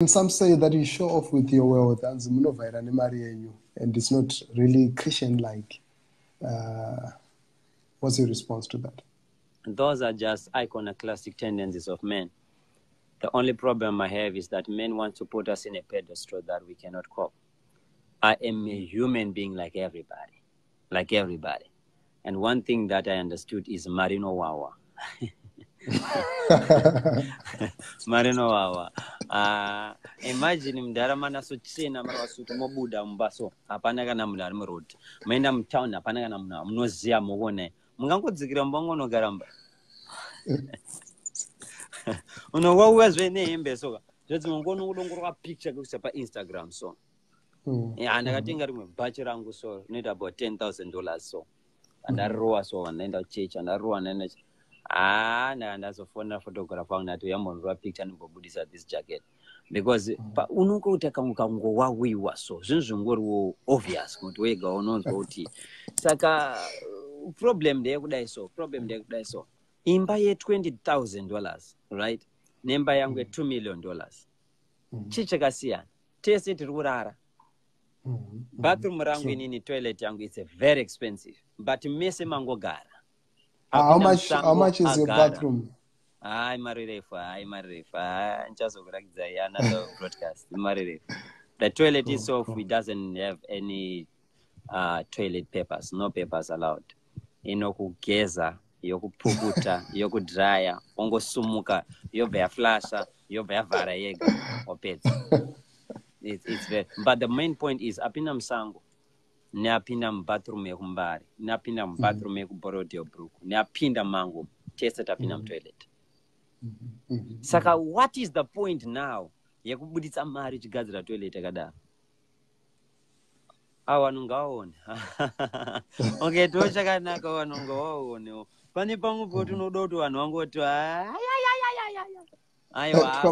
And some say that you show off with your wealth and it's not really Christian-like. What's your response to that? Those are just iconoclastic tendencies of men. The only problem I have is that men want to put us in a pedestal that we cannot cope. I am a human being like everybody. And one thing that I understood is Marino Wawa. Marino Wawa. Imagine mdaramana suchina marasutu mobuda mbaso hapana kana mndarimo road. Maenda mtown hapana kana mnozia muone. Mungangodzikira mbongono garamba. Uno wawezwe neembe soka. Zvati mungono udongorwa picture kusepa Instagram so. Yeah, ndakatenga rimwe bhachi rangu so need about $10,000 so. Andaroa so anaenda church andaroa nene. Ndazofona photographer wangu nati yamonrwa picture nimbobudisa this jacket because unongo utaka mukango wawiwa so zvinzvingori obvious kuti wega unonzwa kuti saka problem ndeyekudai so imba ye $20,000 right nemba yangu $2 million chichakasiyana tese tiri kurara bathroom rangu inini toilet yangu it's a very expensive but mese mangogara. How much is your bathroom? Marirefa. Just another broadcast. Marirefa. The toilet itself, it doesn't have any toilet papers. No papers allowed. Inokugeza, yokupukuta, yokudraya, ongosumuka, yovea flasha, yovea vara yega, or pets. It's very. But the main point is apina msango. Neapinda bathroom yekumbari neapinda bathroom yekuborodi yobruku neapinda mango tese tapinda toilet. Saka what is the point now yekubuditsa mari chigadzira toilet yakadaro awanungaone okay tochakanaka wanungaone pane pamwe poti unoda kuti vanhu vangoti aiwa